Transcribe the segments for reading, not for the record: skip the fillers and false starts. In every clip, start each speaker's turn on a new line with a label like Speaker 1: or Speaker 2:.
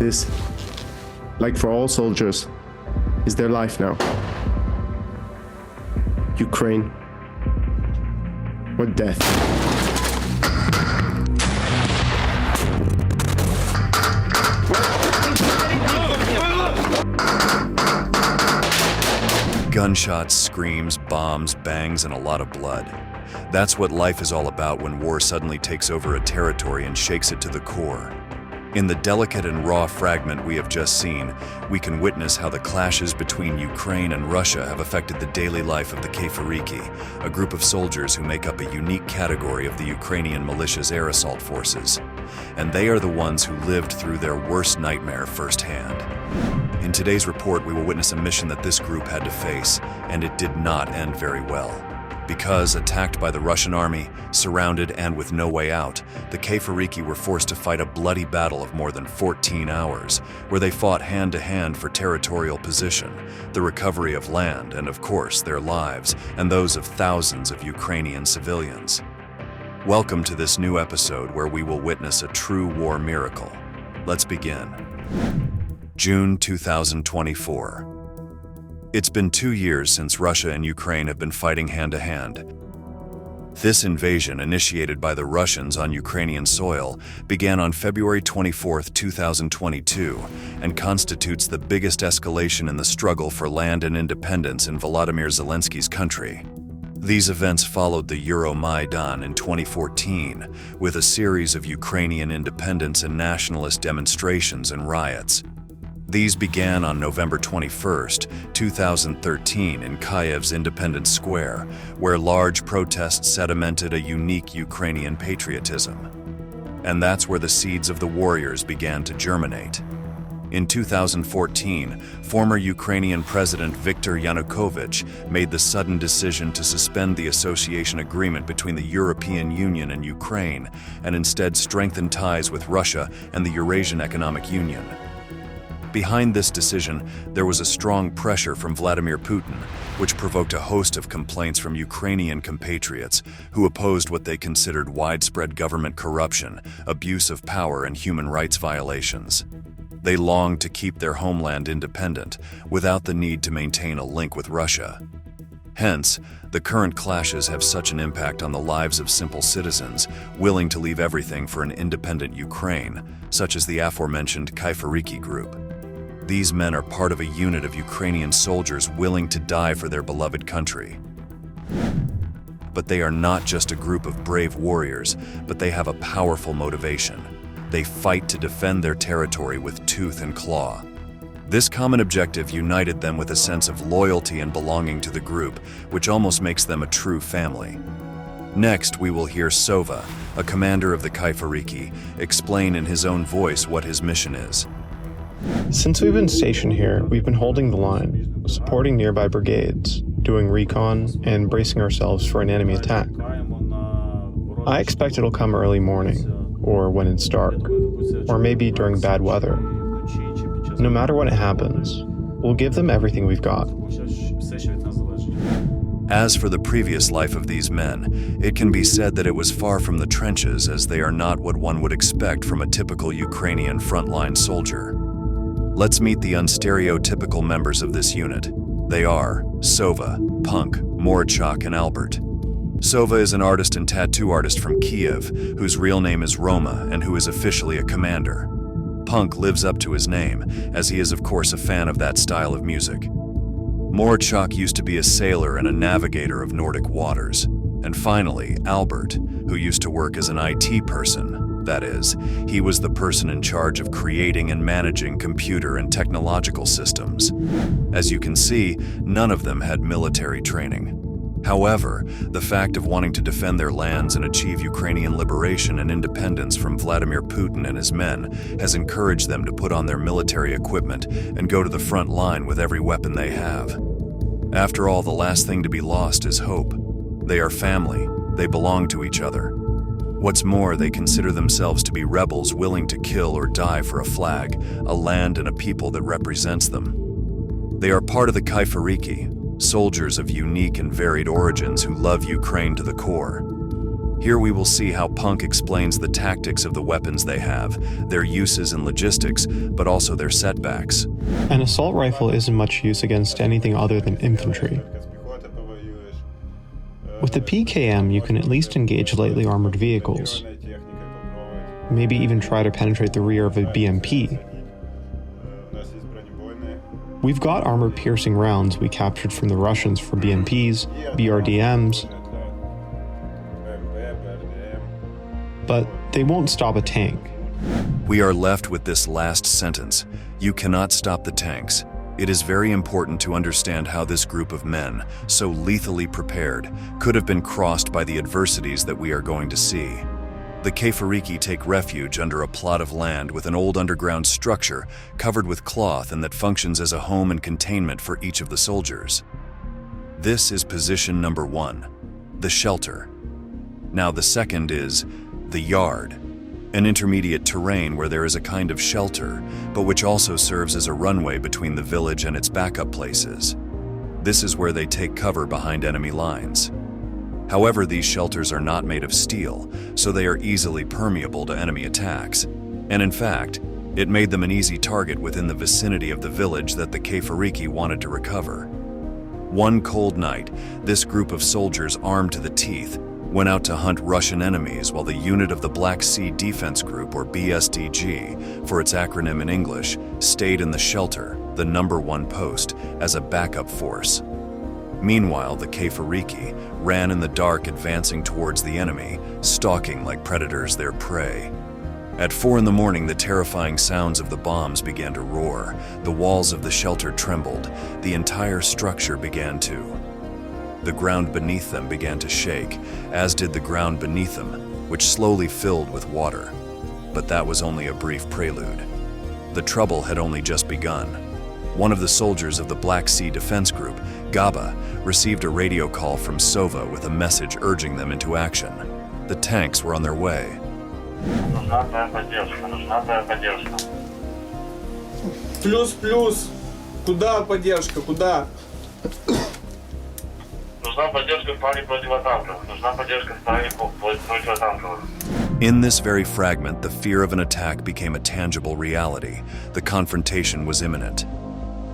Speaker 1: This, like for all soldiers, is their life now. Ukraine or death.
Speaker 2: Gunshots, screams, bombs, bangs, and a lot of blood. That's what life is all about when war suddenly takes over a territory and shakes it to the core. In the delicate and raw fragment we have just seen, we can witness how the clashes between Ukraine and Russia have affected the daily life of the Kayfariki, a group of soldiers who make up a unique category of the Ukrainian militia's air assault forces. And they are the ones who lived through their worst nightmare firsthand. In today's report, we will witness a mission that this group had to face, and it did not end very well. Because, attacked by the Russian army, surrounded and with no way out, the Kayfariki were forced to fight a bloody battle of more than 14 hours, where they fought hand-to-hand for territorial position, the recovery of land, and of course their lives, and those of thousands of Ukrainian civilians. Welcome to this new episode where we will witness a true war miracle. Let's begin. June 2024. It's been 2 years since Russia and Ukraine have been fighting hand-to-hand. This invasion, initiated by the Russians on Ukrainian soil, began on February 24, 2022, and constitutes the biggest escalation in the struggle for land and independence in Vladimir Zelensky's country. These events followed the Euromaidan in 2014, with a series of Ukrainian independence and nationalist demonstrations and riots. These began on November 21, 2013 in Kyiv's Independence Square, where large protests sedimented a unique Ukrainian patriotism. And that's where the seeds of the warriors began to germinate. In 2014, former Ukrainian President Viktor Yanukovych made the sudden decision to suspend the association agreement between the European Union and Ukraine, and instead strengthen ties with Russia and the Eurasian Economic Union. Behind this decision, there was a strong pressure from Vladimir Putin, which provoked a host of complaints from Ukrainian compatriots who opposed what they considered widespread government corruption, abuse of power, and human rights violations. They longed to keep their homeland independent, without the need to maintain a link with Russia. Hence, the current clashes have such an impact on the lives of simple citizens willing to leave everything for an independent Ukraine, such as the aforementioned Kayfariki group. These men are part of a unit of Ukrainian soldiers willing to die for their beloved country. But they are not just a group of brave warriors, but they have a powerful motivation. They fight to defend their territory with tooth and claw. This common objective united them with a sense of loyalty and belonging to the group, which almost makes them a true family. Next, we will hear Sova, a commander of the Kayfariki, explain in his own voice what his mission is.
Speaker 1: Since we've been stationed here, we've been holding the line, supporting nearby brigades, doing recon, and bracing ourselves for an enemy attack. I expect it'll come early morning, or when it's dark, or maybe during bad weather. No matter when it happens, we'll give them everything we've got.
Speaker 2: As for the previous life of these men, it can be said that it was far from the trenches, as they are not what one would expect from a typical Ukrainian frontline soldier. Let's meet the unstereotypical members of this unit. They are Sova, Punk, Morchak, and Albert. Sova is an artist and tattoo artist from Kiev, whose real name is Roma and who is officially a commander. Punk lives up to his name, as he is of course a fan of that style of music. Morchak used to be a sailor and a navigator of Nordic waters. And finally, Albert, who used to work as an IT person. That is, he was the person in charge of creating and managing computer and technological systems. As you can see, none of them had military training. However, the fact of wanting to defend their lands and achieve Ukrainian liberation and independence from Vladimir Putin and his men has encouraged them to put on their military equipment and go to the front line with every weapon they have. After all, the last thing to be lost is hope. They are family. They belong to each other. What's more, they consider themselves to be rebels willing to kill or die for a flag, a land, and a people that represents them. They are part of the Kayfariki, soldiers of unique and varied origins who love Ukraine to the core. Here we will see how Punk explains the tactics of the weapons they have, their uses and logistics, but also their setbacks.
Speaker 1: An assault rifle isn't much use against anything other than infantry. With the PKM, you can at least engage lightly armored vehicles. Maybe even try to penetrate the rear of a BMP. We've got armor-piercing rounds we captured from the Russians for BMPs, BRDMs, but they won't stop a tank.
Speaker 2: We are left with this last sentence: you cannot stop the tanks. It is very important to understand how this group of men, so lethally prepared, could have been crossed by the adversities that we are going to see. The Kayfariki take refuge under a plot of land with an old underground structure covered with cloth and that functions as a home and containment for each of the soldiers. This is position number 1, the shelter. Now the second is the yard, an intermediate terrain where there is a kind of shelter, but which also serves as a runway between the village and its backup places. This is where they take cover behind enemy lines. However, these shelters are not made of steel, so they are easily permeable to enemy attacks. And in fact, it made them an easy target within the vicinity of the village that the Kayfariki wanted to recover. One cold night, this group of soldiers armed to the teeth went out to hunt Russian enemies while the unit of the Black Sea Defense Group, or BSDG, for its acronym in English, stayed in the shelter, the number 1 post, as a backup force. Meanwhile, the Kayfariki ran in the dark, advancing towards the enemy, stalking like predators their prey. At 4 in the morning, the terrifying sounds of the bombs began to roar. The walls of the shelter trembled. The entire structure began to. The ground beneath them began to shake, as did the ground beneath them, which slowly filled with water. But that was only a brief prelude. The trouble had only just begun. One of the soldiers of the Black Sea Defense Group, Gaba, received a radio call from Sova with a message urging them into action. The tanks were on their way.
Speaker 3: Нужна твоя поддержка.
Speaker 4: Плюс. Куда поддержка? Куда?
Speaker 3: Нужна поддержка в плане противотанковых. Нужна поддержка в плане противотанковых.
Speaker 2: In this very fragment, the fear of an attack became a tangible reality. The confrontation was imminent.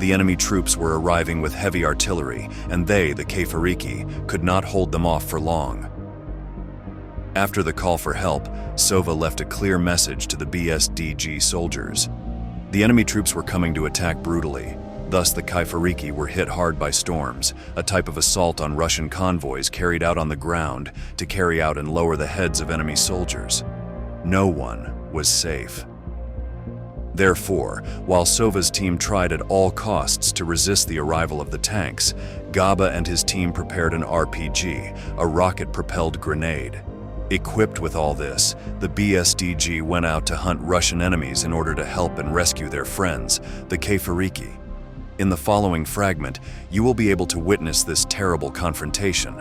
Speaker 2: The enemy troops were arriving with heavy artillery, and they, the Kayfariki, could not hold them off for long. After the call for help, Sova left a clear message to the BSDG soldiers. The enemy troops were coming to attack brutally. Thus, the Kayfariki were hit hard by storms, a type of assault on Russian convoys carried out on the ground to carry out and lower the heads of enemy soldiers. No one was safe. Therefore, while Sova's team tried at all costs to resist the arrival of the tanks, Gaba and his team prepared an RPG, a rocket-propelled grenade. Equipped with all this, the BSDG went out to hunt Russian enemies in order to help and rescue their friends, the Kayfariki. In the following fragment, you will be able to witness this terrible confrontation.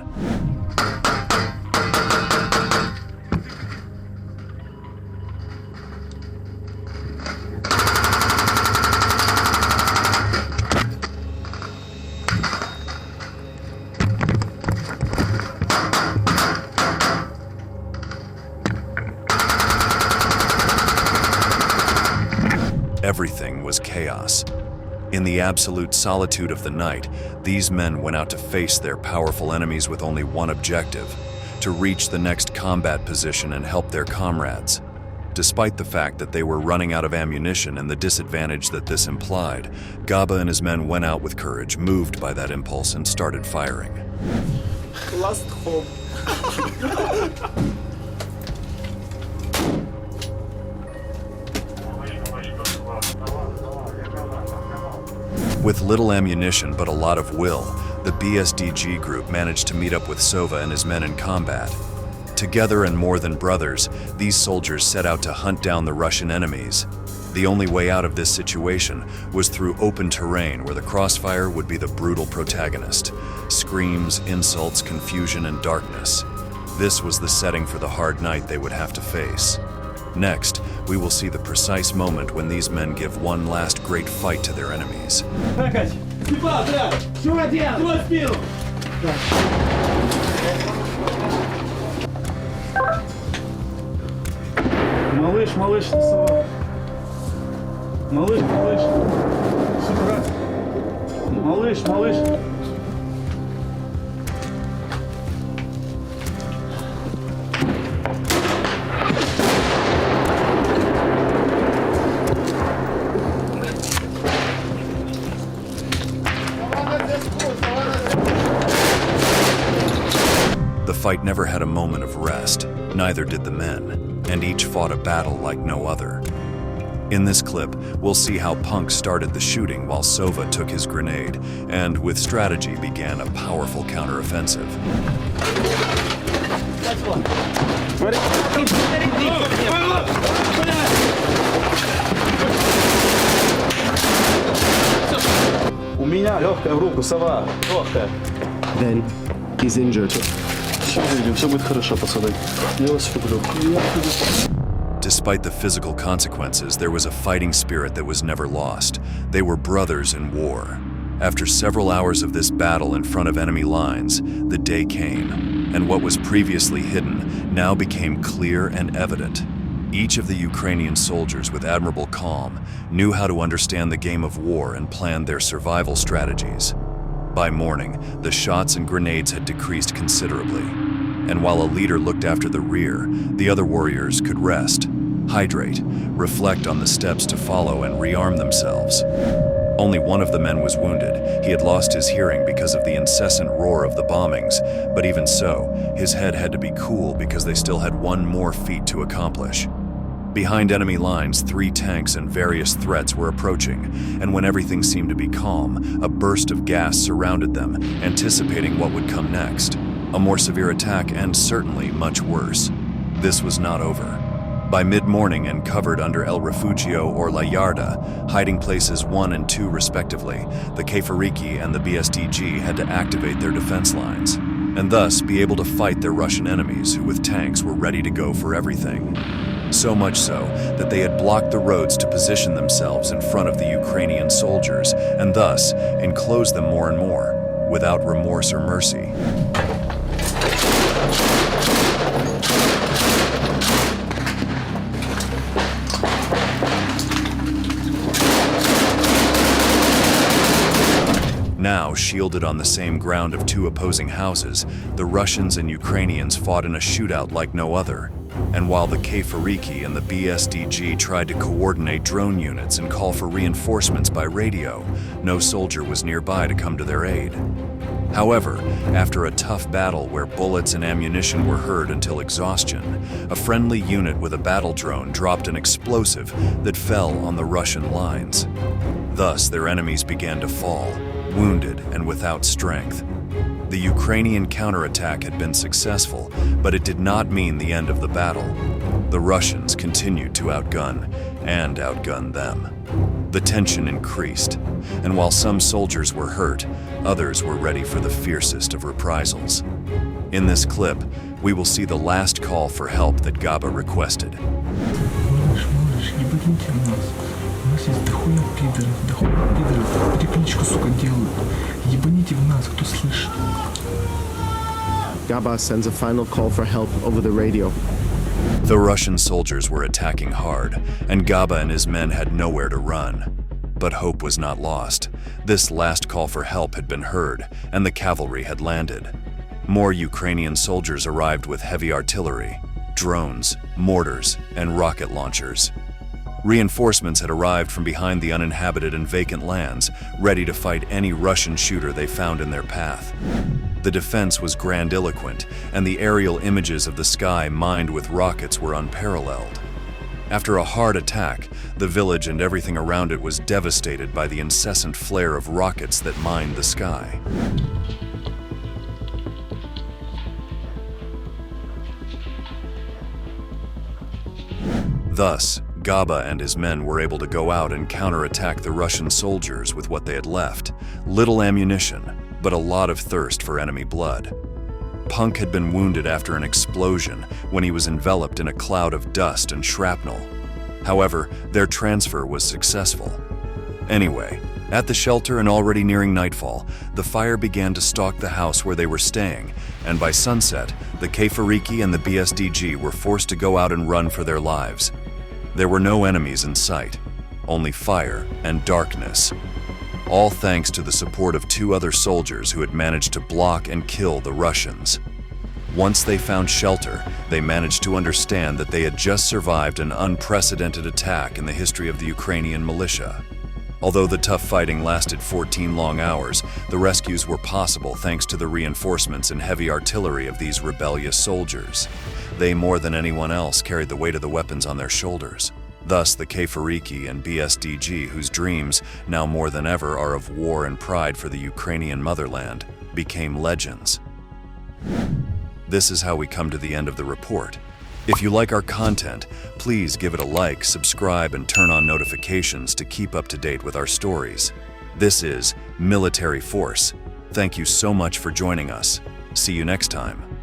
Speaker 2: Everything was chaos. In the absolute solitude of the night, these men went out to face their powerful enemies with only one objective: to reach the next combat position and help their comrades. Despite the fact that they were running out of ammunition and the disadvantage that this implied, Gaba and his men went out with courage, moved by that impulse, and started firing.
Speaker 4: Last hope.
Speaker 2: With little ammunition but a lot of will, the BSDG group managed to meet up with Sova and his men in combat. Together and more than brothers, these soldiers set out to hunt down the Russian enemies. The only way out of this situation was through open terrain where the crossfire would be the brutal protagonist. Screams, insults, confusion, and darkness. This was the setting for the hard night they would have to face. Next, we will see the precise moment when these men give one last great fight to their enemies.
Speaker 5: Малыш, малыш, сова. Малыш, малыш. Супер. Малыш, малыш.
Speaker 2: The fight never had a moment of rest, neither did the men, and each fought a battle like no other. In this clip, we'll see how Punk started the shooting while Sova took his grenade, and with strategy began a powerful counteroffensive.
Speaker 5: У меня легкая в руку, сова. Легкая.
Speaker 6: Then he's injured.
Speaker 5: Все будет хорошо, пацаны. Я вас люблю.
Speaker 2: Despite the physical consequences, there was a fighting spirit that was never lost. They were brothers in war. After several hours of this battle in front of enemy lines, the day came, and what was previously hidden now became clear and evident. Each of the Ukrainian soldiers, with admirable calm, knew how to understand the game of war and planned their survival strategies. By morning, the shots and grenades had decreased considerably, and while a leader looked after the rear, the other warriors could rest, hydrate, reflect on the steps to follow, and rearm themselves. Only one of the men was wounded. He had lost his hearing because of the incessant roar of the bombings, but even so, his head had to be cool because they still had one more feat to accomplish. Behind enemy lines, 3 tanks and various threats were approaching, and when everything seemed to be calm, a burst of gas surrounded them, anticipating what would come next. A more severe attack and certainly much worse. This was not over. By mid-morning and covered under El Refugio or La Yarda, hiding places 1 and 2 respectively, the Keifariki and the BSDG had to activate their defense lines, and thus be able to fight their Russian enemies who with tanks were ready to go for everything. So much so that they had blocked the roads to position themselves in front of the Ukrainian soldiers, and thus enclosed them more and more, without remorse or mercy. Now, shielded on the same ground of 2 opposing houses, the Russians and Ukrainians fought in a shootout like no other. And while the Keifariki and the BSDG tried to coordinate drone units and call for reinforcements by radio, no soldier was nearby to come to their aid. However, after a tough battle where bullets and ammunition were heard until exhaustion, a friendly unit with a battle drone dropped an explosive that fell on the Russian lines. Thus, their enemies began to fall, wounded and without strength. The Ukrainian counterattack had been successful, but it did not mean the end of the battle. The Russians continued to outgun them. The tension increased, and while some soldiers were hurt, others were ready for the fiercest of reprisals. In this clip, we will see the last call for help that Gaba requested.
Speaker 7: Малыш, ебаните в нас. У нас есть дохуя пидоров. Перекличку, сука, делают. Ебаните в нас, кто слышит?
Speaker 6: Gaba sends a final call for help over the radio.
Speaker 2: The Russian soldiers were attacking hard, and Gaba and his men had nowhere to run. But hope was not lost. This last call for help had been heard, and the cavalry had landed. More Ukrainian soldiers arrived with heavy artillery, drones, mortars, and rocket launchers. Reinforcements had arrived from behind the uninhabited and vacant lands, ready to fight any Russian shooter they found in their path. The defense was grandiloquent, and the aerial images of the sky mined with rockets were unparalleled. After a hard attack, the village and everything around it was devastated by the incessant flare of rockets that mined the sky. Thus, Gaba and his men were able to go out and counterattack the Russian soldiers with what they had left. Little ammunition, but a lot of thirst for enemy blood. Punk had been wounded after an explosion when he was enveloped in a cloud of dust and shrapnel. However, their transfer was successful. Anyway, at the shelter and already nearing nightfall, the fire began to stalk the house where they were staying, and by sunset, the Keifariki and the BSDG were forced to go out and run for their lives. There were no enemies in sight, only fire and darkness. All thanks to the support of 2 other soldiers who had managed to block and kill the Russians. Once they found shelter, they managed to understand that they had just survived an unprecedented attack in the history of the Ukrainian militia. Although the tough fighting lasted 14 long hours, the rescues were possible thanks to the reinforcements and heavy artillery of these rebellious soldiers. They, more than anyone else, carried the weight of the weapons on their shoulders. Thus, the K4EKI and BSDG, whose dreams, now more than ever, are of war and pride for the Ukrainian motherland, became legends. This is how we come to the end of the report. If you like our content, please give it a like, subscribe, and turn on notifications to keep up to date with our stories. This is Military Force. Thank you so much for joining us. See you next time.